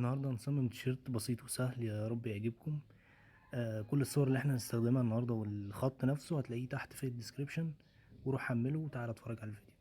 النهارده هنصمم تيشيرت بسيط وسهل، يا رب يعجبكم. كل الصور اللي احنا هنستخدمها النهارده والخط نفسه هتلاقيه تحت في الديسكريبشن، وروح حمله وتعالى اتفرج على الفيديو.